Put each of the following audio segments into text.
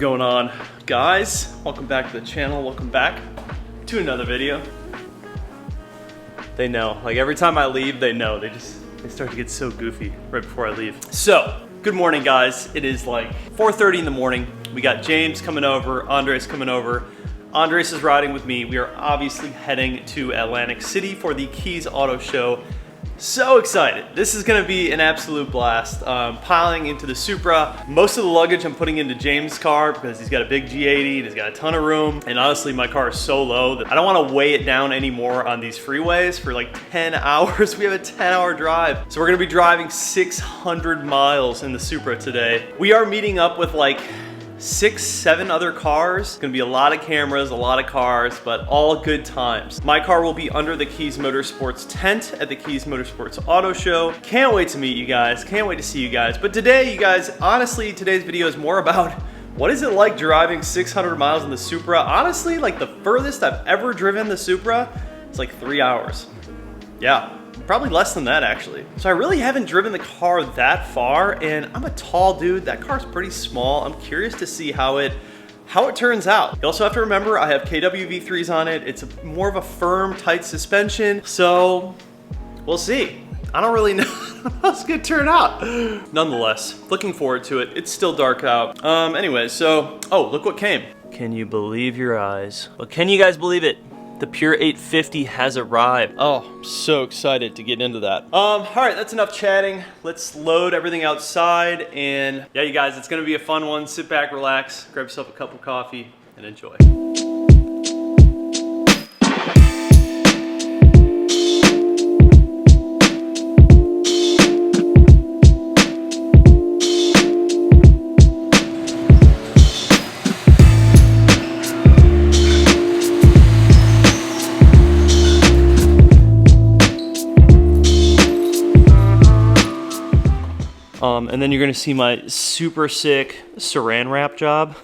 going on, guys? Welcome back to the channel. Welcome back to another video. They know, like every time I leave, they know. They start to get so goofy right before I leave. So, good morning, guys. It is like 4:30 in the morning. We got James coming over, Andres coming over. Andres is riding with me. We are obviously heading to Atlantic City for the Keys Auto Show. So excited. This is gonna be an absolute blast. Piling into the Supra. Most of the luggage I'm putting into James' car because he's got a big G80 and he's got a ton of room. And honestly, my car is so low that I don't wanna weigh it down anymore on these freeways for like 10 hours. We have a 10-hour drive. So we're gonna be driving 600 miles in the Supra today. We are meeting up with like 6-7 other cars. It's gonna be a lot of cameras, a lot of cars, but all good times. My car will be under the Keys Motorsports tent at the Keys Motorsports Auto Show. Can't wait to meet you guys. Can't wait to see you guys. But today, you guys, honestly, today's video is more about what is it like driving 600 miles in the Supra. Honestly, like the furthest I've ever driven the Supra is like 3 hours. Yeah. Probably less than that, actually. So I really haven't driven the car that far, and I'm a tall dude. That car's pretty small. I'm curious to see how it turns out. You also have to remember I have KWV3s on it. It's more of a firm, tight suspension. So we'll see. I don't really know how it's gonna turn out. Nonetheless, looking forward to it. It's still dark out. Anyway, so, oh, look what came. Can you believe your eyes? Well, can you guys believe it? The Pure 850 has arrived. Oh, I'm so excited to get into that. All right, that's enough chatting. Let's load everything outside, and yeah, you guys, it's gonna be a fun one. Sit back, relax, grab yourself a cup of coffee, and enjoy. And then you're gonna see my super sick saran wrap job.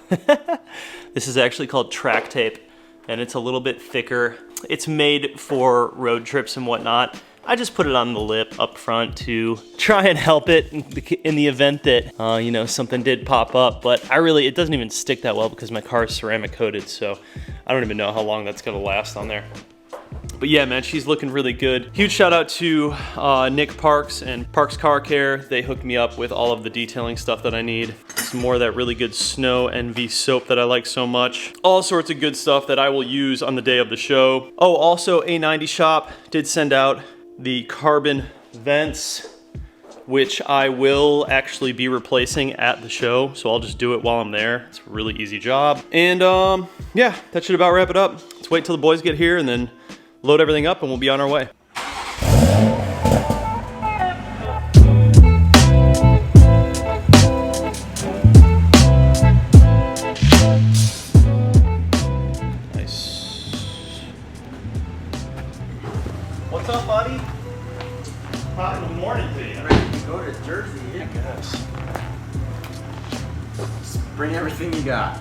This is actually called track tape, and it's a little bit thicker. It's made for road trips and whatnot. I just put it on the lip up front to try and help it in the event that, you know, something did pop up. But it doesn't even stick that well because my car is ceramic coated, so I don't even know how long that's gonna last on there. But yeah, man, she's looking really good. Huge shout out to Nick Parks and Parks Car Care. They hooked me up with all of the detailing stuff that I need. Some more of that really good Snow NV soap that I like so much. All sorts of good stuff that I will use on the day of the show. Oh, also A90 Shop did send out the carbon vents, which I will actually be replacing at the show. So I'll just do it while I'm there. It's a really easy job. And yeah, that should about wrap it up. Let's wait till the boys get here and then load everything up and we'll be on our way. Nice. What's up, buddy? Hot in the morning to you. Ready to go to Jersey, I guess. Just bring everything you got.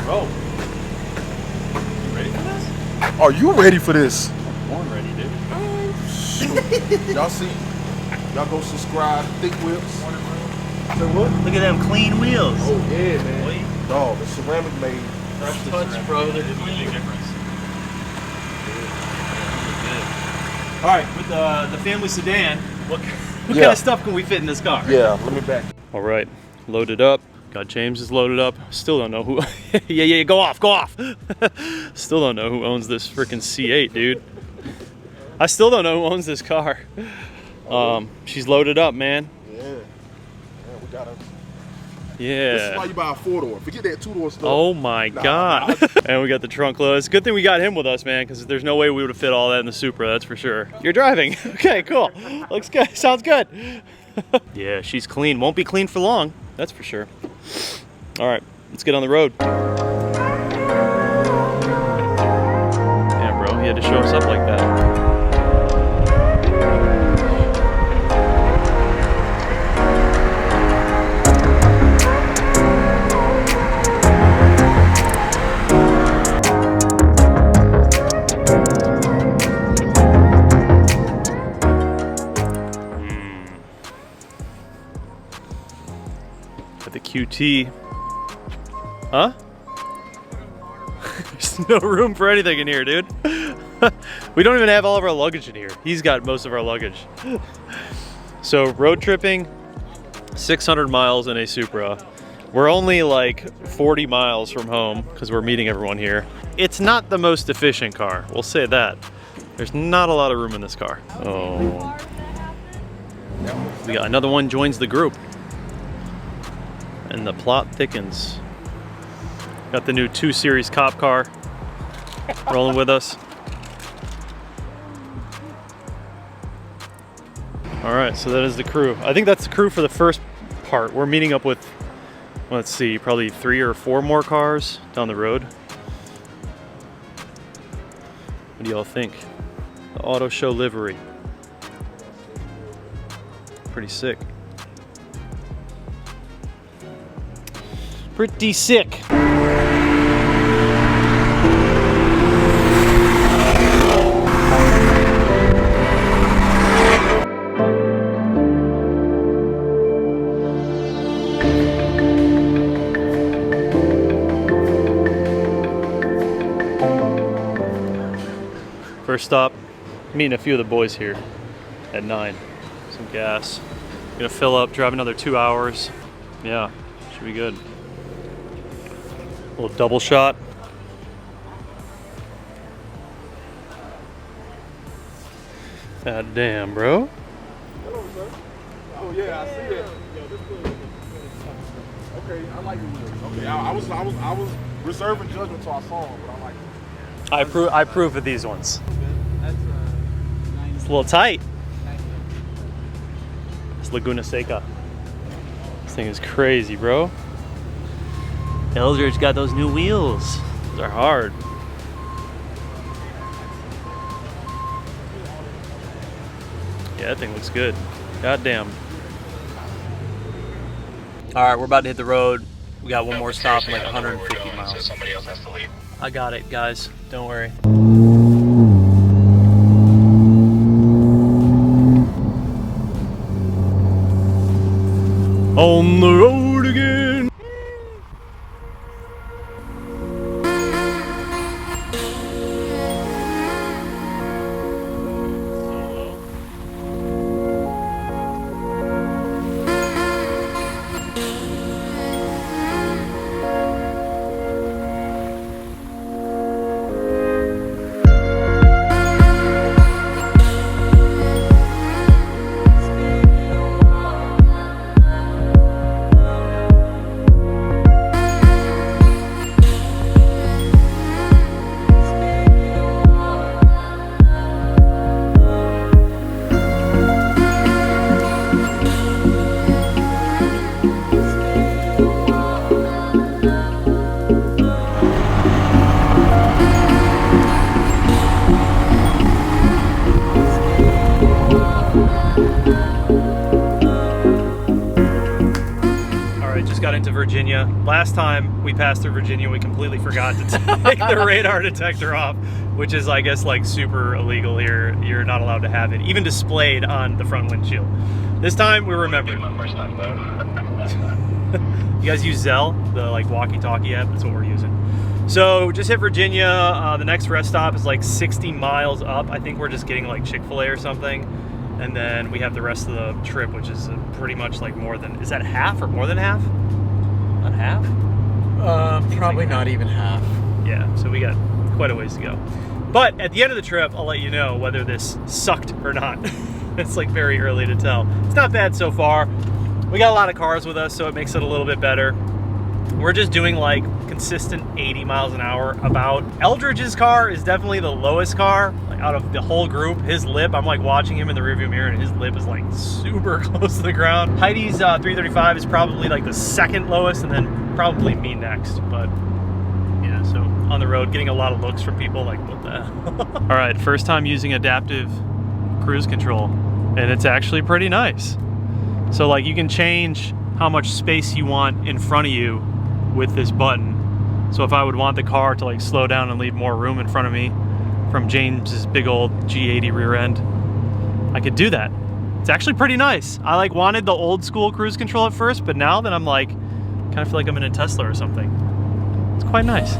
Bro, you ready for this? Are you ready for this? I'm born ready, dude. Shoot. Y'all see? Y'all go subscribe. Thick Whips. Say what? Look at them clean wheels. Oh yeah, man. Dog, the ceramic made. Fresh touch, bro. They're doing a big difference. All right, with the family sedan, what kind of stuff can we fit in this car? Yeah, let me back. All right, loaded up. Got James is loaded up. Still don't know who. yeah, go off. Still don't know who owns this freaking C8, dude. I still don't know who owns this car. She's loaded up, man. Yeah, we got her. Yeah. This is why you buy a 4-door. Forget that 2-door stuff. Oh my God. And we got the trunk load. It's a good thing we got him with us, man, because there's no way we would have fit all that in the Supra, that's for sure. You're driving. Okay, cool. Looks good. Sounds good. Yeah, she's clean. Won't be clean for long, that's for sure. All right, let's get on the road. Damn, bro, he had to show us up like that. GT. Huh? There's no room for anything in here, dude. We don't even have all of our luggage in here. He's got most of our luggage. So road tripping, 600 miles in a Supra. We're only like 40 miles from home because we're meeting everyone here. It's not the most efficient car, we'll say that. There's not a lot of room in this car. Oh. We got another one joins the group. And the plot thickens. Got the new 2 Series cop car rolling with us. All right, so that is the crew. I think that's the crew for the first part. We're meeting up with, let's see, probably 3 or 4 more cars down the road. What do y'all think? The auto show livery. Pretty sick. Pretty sick. First stop, meeting a few of the boys here at 9. Some gas. Gonna fill up, drive another 2 hours. Yeah, should be good. A little double shot. God damn, bro. Hello, sir. Oh yeah, I see that. Okay, I like your wheels. Okay, I was reserving judgment till I saw them, but I like them. I approve of these ones. It's a little tight. It's Laguna Seca. This thing is crazy, bro. Eldridge got those new wheels. They're hard. Yeah, that thing looks good. God damn. All right, we're about to hit the road. We got one more stop in like 150 miles. Somebody else has to leave. I got it, guys. Don't worry. On the road again. Into Virginia. Last time we passed through Virginia, we completely forgot to take the radar detector off, which is, I guess, like super illegal here. You're not allowed to have it even displayed on the front windshield. This time we remembered. You guys use Zelle, the like walkie-talkie app? That's what we're using. So just hit Virginia. The next rest stop is like 60 miles up. I think we're just getting like Chick-fil-A or something. And then we have the rest of the trip, which is pretty much like more than, is that half or more than half? Not half? Probably like not even half. Yeah, so we got quite a ways to go. But at the end of the trip, I'll let you know whether this sucked or not. It's like very early to tell. It's not bad so far. We got a lot of cars with us, so it makes it a little bit better. We're just doing like consistent 80 miles an hour about. Eldridge's car is definitely the lowest car like, out of the whole group. His lip, I'm like watching him in the rearview mirror and his lip is like super close to the ground. Heidi's 335 is probably like the second lowest and then probably me next. But yeah, so on the road getting a lot of looks from people like, what the hell? All right, first time using adaptive cruise control and it's actually pretty nice. So like you can change how much space you want in front of you with this button. So if I would want the car to like slow down and leave more room in front of me from James's big old G80 rear end, I could do that. It's actually pretty nice. I like wanted the old school cruise control at first, but now that I'm like kind of feel like I'm in a Tesla or something. It's quite nice.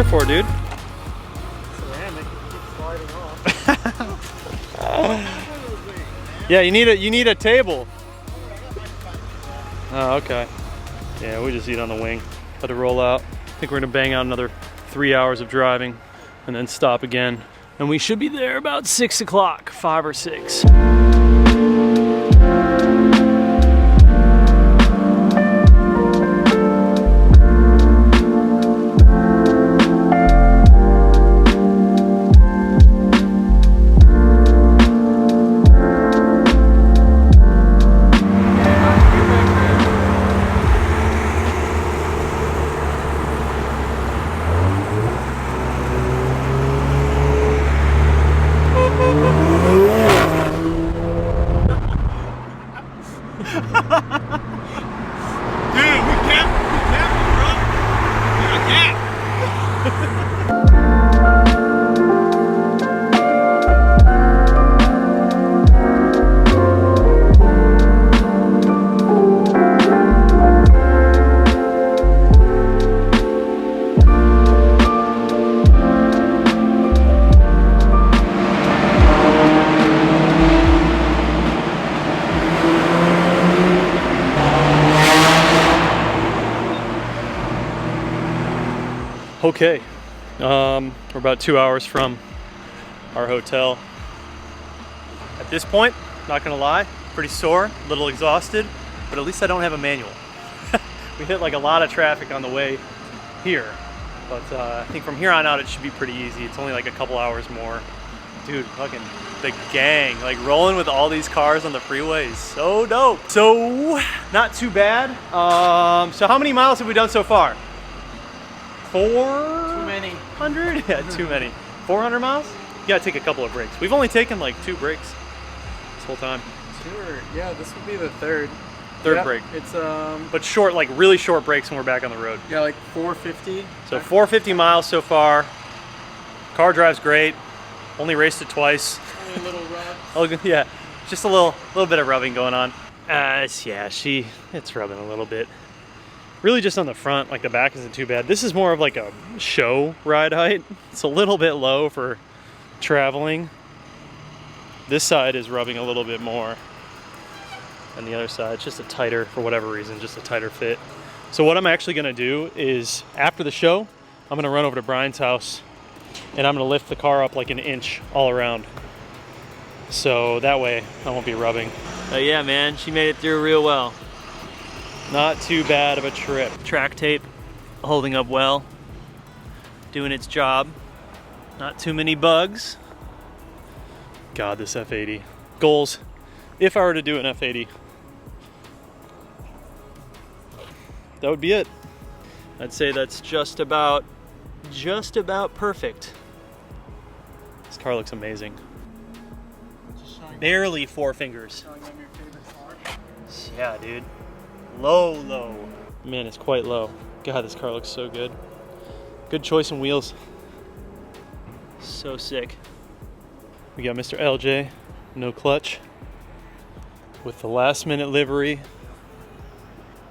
For, dude. Ceramic keeps sliding off. Yeah, you need a table. Oh, okay. Yeah, we just eat on the wing. Let it roll out. I think we're gonna bang out another 3 hours of driving and then stop again. And we should be there about 6 o'clock, 5 or 6. Okay, we're about 2 hours from our hotel. At this point, not gonna lie, pretty sore, a little exhausted, but at least I don't have a manual. We hit like a lot of traffic on the way here, but I think from here on out it should be pretty easy. It's only like a couple hours more. Dude, fucking the gang, like rolling with all these cars on the freeway is so dope. So, not too bad. So how many miles have we done so far? 400? Yeah, too many. 400 miles? You gotta take a couple of breaks. We've only taken like 2 breaks this whole time. Yeah, this would be the third. Third break. It's But short, like really short breaks when we're back on the road. yeah, like 450. So 450 miles so far. Car drives great. Only raced it twice. Only a little rub. Oh yeah, just a little bit of rubbing going on. Yeah, it's rubbing a little bit. Really just on the front, like the back isn't too bad. This is more of like a show ride height. It's a little bit low for traveling. This side is rubbing a little bit more. And the other side, it's just a tighter, for whatever reason, just a tighter fit. So what I'm actually gonna do is, after the show, I'm gonna run over to Brian's house and I'm gonna lift the car up like an inch all around. So that way I won't be rubbing. But yeah, man, she made it through real well. Not too bad of a trip. Track tape holding up well, doing its job. Not too many bugs. God, this F80. Goals, if I were to do an F80, that would be it. I'd say that's just about perfect. This car looks amazing. Barely 4 fingers. Yeah, dude. Low. Man, it's quite low. God, this car looks so good. Good choice in wheels. So sick. We got Mr. LJ, no clutch, with the last minute livery,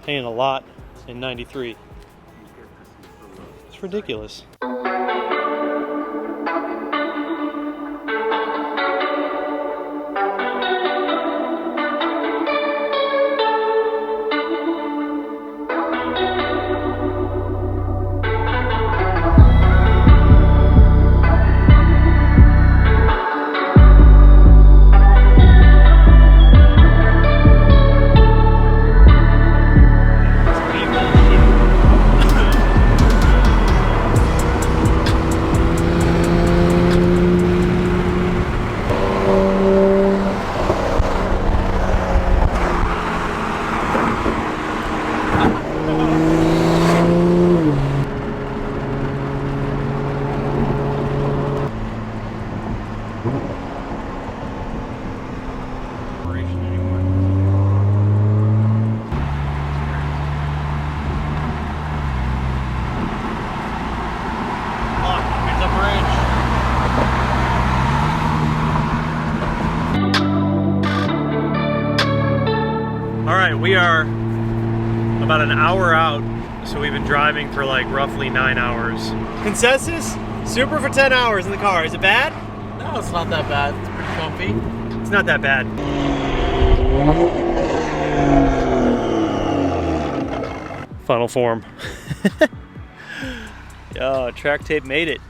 paying a lot in 93. It's ridiculous. right, we are about an hour out, so we've been driving for like roughly 9 hours. Consensus? Supra for 10 hours in the car. Is it bad? No, it's not that bad. It's pretty comfy. It's not that bad. Final form. Yo, track tape made it.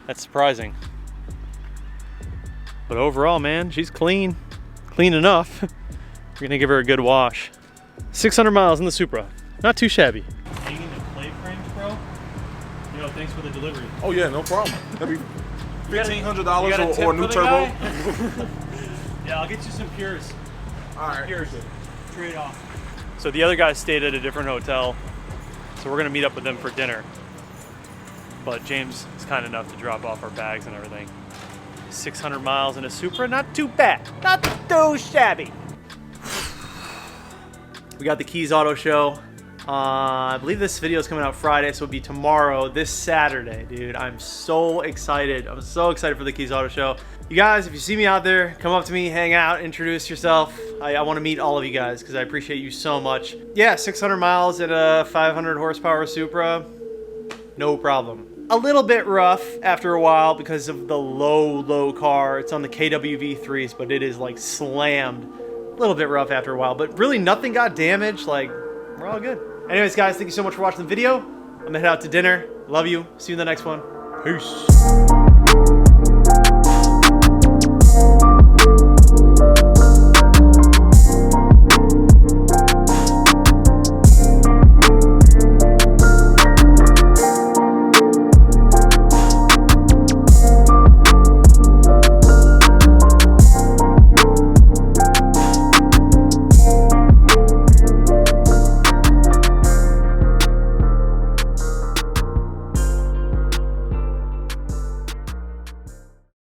That's surprising. But overall, man, she's clean. Clean enough. We're gonna give her a good wash. 600 miles in the Supra. Not too shabby. Hanging the plate frames, bro. Yo, thanks for the delivery. Oh yeah, no problem. That'd be $1,500 $1,500 or a new turbo. Yeah, I'll get you some Pures. All right. Pures. Trade off. So the other guys stayed at a different hotel, so we're gonna meet up with them for dinner. But James is kind enough to drop off our bags and everything. 600 miles in a Supra, not too bad. Not too shabby. We got the Keys Auto Show. I believe this video is coming out Friday, so it'll be tomorrow, this Saturday, dude. I'm so excited. I'm so excited for the Keys Auto Show. You guys, if you see me out there, come up to me, hang out, introduce yourself. I want to meet all of you guys because I appreciate you so much. Yeah, 600 miles in a 500 horsepower Supra, no problem. A little bit rough after a while because of the low car. It's on the KWV3s, but it is like slammed. A little bit rough after a while, but really nothing got damaged. Like, we're all good. Anyways, guys, thank you so much for watching the video. I'm gonna head out to dinner. Love you. See you in the next one. Peace.